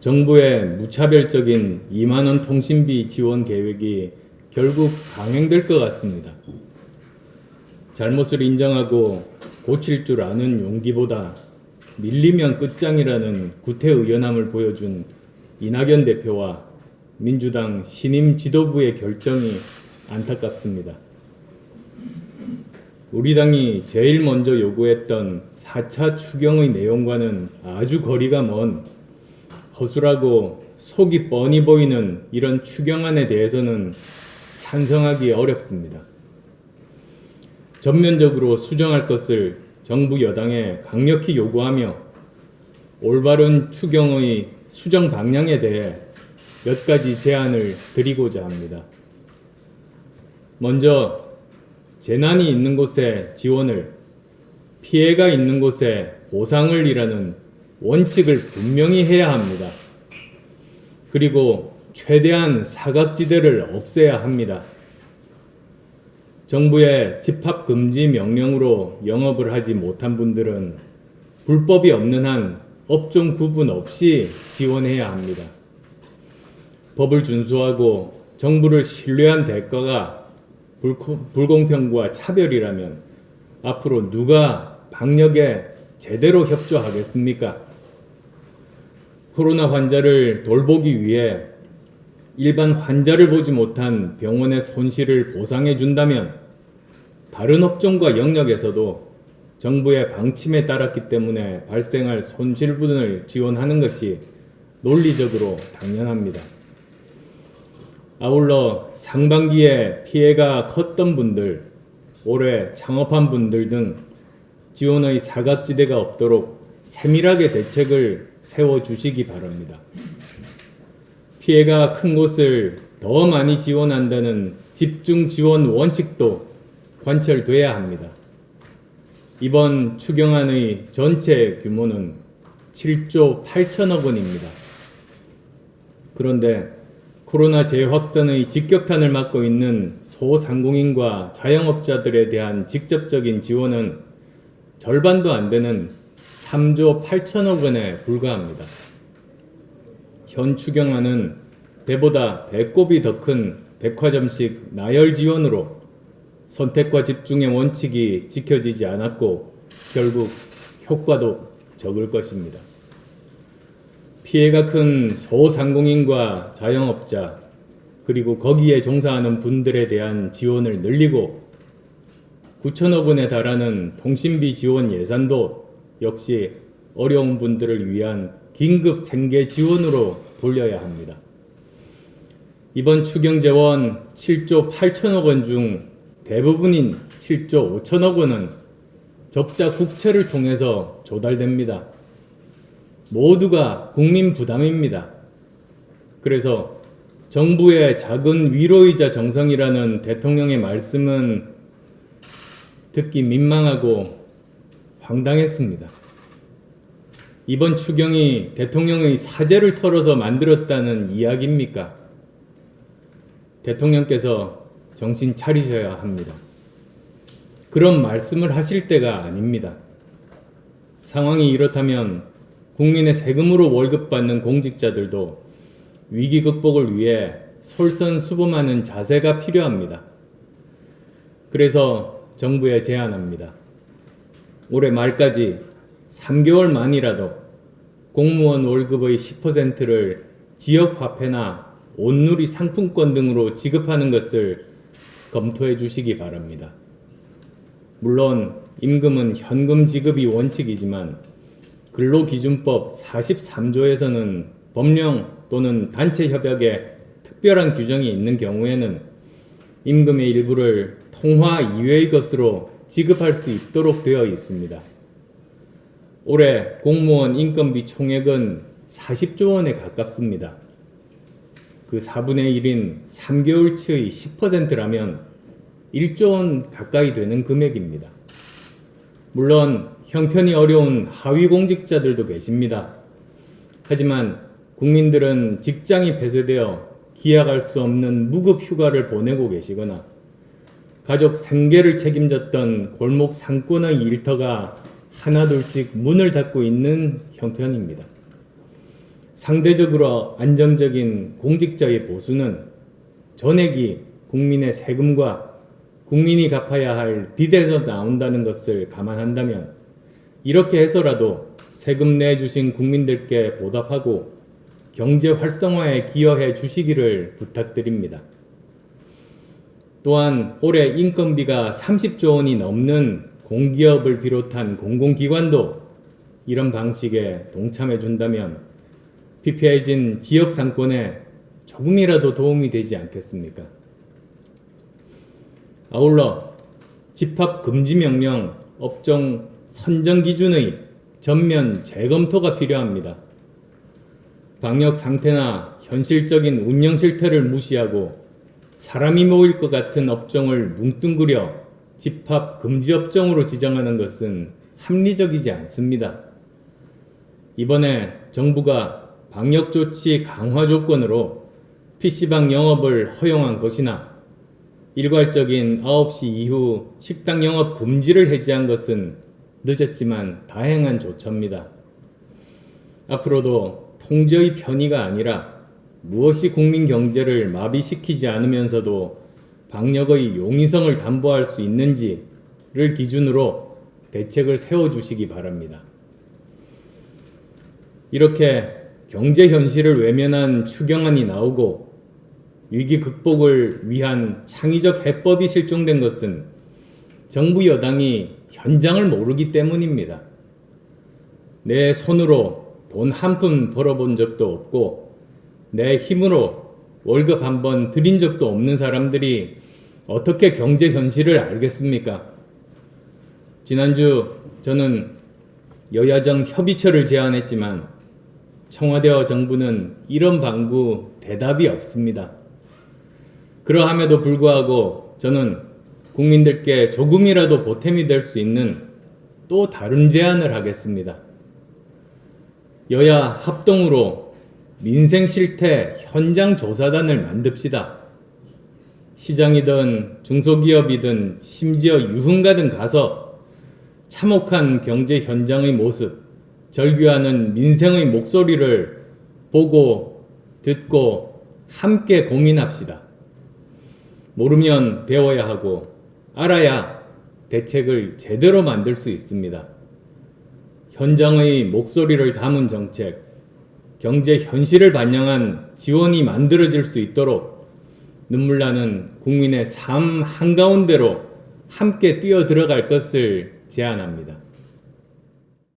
정부의 무차별적인 2만원 통신비 지원 계획이 결국 강행될 것 같습니다. 잘못을 인정하고 고칠 줄 아는 용기보다 밀리면 끝장이라는 구태의연함을 보여준 이낙연 대표와 민주당 신임 지도부의 결정이 안타깝습니다. 우리 당이 제일 먼저 요구했던 4차 추경의 내용과는 아주 거리가 먼 허술하고 속이 뻔히 보이는 이런 추경안에 대해서는 찬성하기 어렵습니다. 전면적으로 수정할 것을 정부 여당에 강력히 요구하며 올바른 추경의 수정 방향에 대해 몇 가지 제안을 드리고자 합니다. 먼저 재난이 있는 곳에 지원을, 피해가 있는 곳에 보상을 이라는 원칙을 분명히 해야 합니다. 그리고 최대한 사각지대를 없애야 합니다. 정부의 집합금지 명령으로 영업을 하지 못한 분들은 불법이 없는 한 업종 구분 없이 지원해야 합니다. 법을 준수하고 정부를 신뢰한 대가가 불공평과 차별이라면 앞으로 누가 방역에 제대로 협조하겠습니까? 코로나 환자를 돌보기 위해 일반 환자를 보지 못한 병원의 손실을 보상해 준다면 다른 업종과 영역에서도 정부의 방침에 따랐기 때문에 발생할 손실분을 지원하는 것이 논리적으로 당연합니다. 아울러 상반기에 피해가 컸던 분들, 올해 창업한 분들 등 지원의 사각지대가 없도록 세밀하게 대책을 세워주시기 바랍니다. 피해가 큰 곳을 더 많이 지원한다는 집중 지원 원칙도 관철돼야 합니다. 이번 추경안의 전체 규모는 7조 8천억 원입니다. 그런데 코로나 재확산의 직격탄을 맞고 있는 소상공인과 자영업자들에 대한 직접적인 지원은 절반도 안 되는 3조 8천억 원에 불과합니다. 현 추경안은 배보다 배꼽이 더 큰 백화점식 나열 지원으로 선택과 집중의 원칙이 지켜지지 않았고 결국 효과도 적을 것입니다. 피해가 큰 소상공인과 자영업자 그리고 거기에 종사하는 분들에 대한 지원을 늘리고 9천억 원에 달하는 통신비 지원 예산도 역시 어려운 분들을 위한 긴급 생계 지원으로 돌려야 합니다. 이번 추경 재원 7조 8천억 원 중 대부분인 7조 5천억 원은 적자 국채를 통해서 조달됩니다. 모두가 국민 부담입니다. 그래서 정부의 작은 위로이자 정성이라는 대통령의 말씀은 듣기 민망하고 황당했습니다. 이번 추경이 대통령의 사제를 털어서 만들었다는 이야기입니까? 대통령께서 정신 차리셔야 합니다. 그런 말씀을 하실 때가 아닙니다. 상황이 이렇다면 국민의 세금으로 월급 받는 공직자들도 위기 극복을 위해 솔선수범하는 자세가 필요합니다. 그래서 정부에 제안합니다. 올해 말까지 3개월 만이라도 공무원 월급의 10%를 지역화폐나 온누리 상품권 등으로 지급하는 것을 검토해 주시기 바랍니다. 물론 임금은 현금 지급이 원칙이지만 근로기준법 43조에서는 법령 또는 단체 협약에 특별한 규정이 있는 경우에는 임금의 일부를 통화 이외의 것으로 지급할 수 있도록 되어 있습니다. 올해 공무원 인건비 총액은 40조 원에 가깝습니다. 그 4분의 1인 3개월치의 10%라면 1조 원 가까이 되는 금액입니다. 물론 형편이 어려운 하위 공직자들도 계십니다. 하지만 국민들은 직장이 폐쇄되어 기약할 수 없는 무급 휴가를 보내고 계시거나 가족 생계를 책임졌던 골목 상권의 일터가 하나둘씩 문을 닫고 있는 형편입니다. 상대적으로 안정적인 공직자의 보수는 전액이 국민의 세금과 국민이 갚아야 할 빚에서 나온다는 것을 감안한다면 이렇게 해서라도 세금 내주신 국민들께 보답하고 경제 활성화에 기여해 주시기를 부탁드립니다. 또한 올해 인건비가 30조 원이 넘는 공기업을 비롯한 공공기관도 이런 방식에 동참해 준다면 피폐해진 지역 상권에 조금이라도 도움이 되지 않겠습니까? 아울러 집합 금지 명령 업종 선정 기준의 전면 재검토가 필요합니다. 방역 상태나 현실적인 운영 실태를 무시하고 사람이 모일 것 같은 업종을 뭉뚱그려 집합 금지 업종으로 지정하는 것은 합리적이지 않습니다. 이번에 정부가 방역 조치 강화 조건으로 PC방 영업을 허용한 것이나 일괄적인 9시 이후 식당 영업 금지를 해제한 것은 늦었지만 다행한 조처입니다. 앞으로도 통제의 편의가 아니라 무엇이 국민 경제를 마비시키지 않으면서도 방역의 용이성을 담보할 수 있는지를 기준으로 대책을 세워주시기 바랍니다. 이렇게 경제 현실을 외면한 추경안이 나오고 위기 극복을 위한 창의적 해법이 실종된 것은 정부 여당이 현장을 모르기 때문입니다. 내 손으로 돈 한 푼 벌어본 적도 없고 내 힘으로 월급 한 번 드린 적도 없는 사람들이 어떻게 경제 현실을 알겠습니까? 지난주 저는 여야정 협의체를 제안했지만 청와대와 정부는 이런 방구 대답이 없습니다. 그러함에도 불구하고 저는 국민들께 조금이라도 보탬이 될 수 있는 또 다른 제안을 하겠습니다. 여야 합동으로 민생 실태 현장 조사단을 만듭시다. 시장이든 중소기업이든 심지어 유흥가든 가서 참혹한 경제 현장의 모습, 절규하는 민생의 목소리를 보고 듣고 함께 고민합시다. 모르면 배워야 하고 알아야 대책을 제대로 만들 수 있습니다. 현장의 목소리를 담은 정책, 경제 현실을 반영한 지원이 만들어질 수 있도록 눈물 나는 국민의 삶 한가운데로 함께 뛰어 들어갈 것을 제안합니다.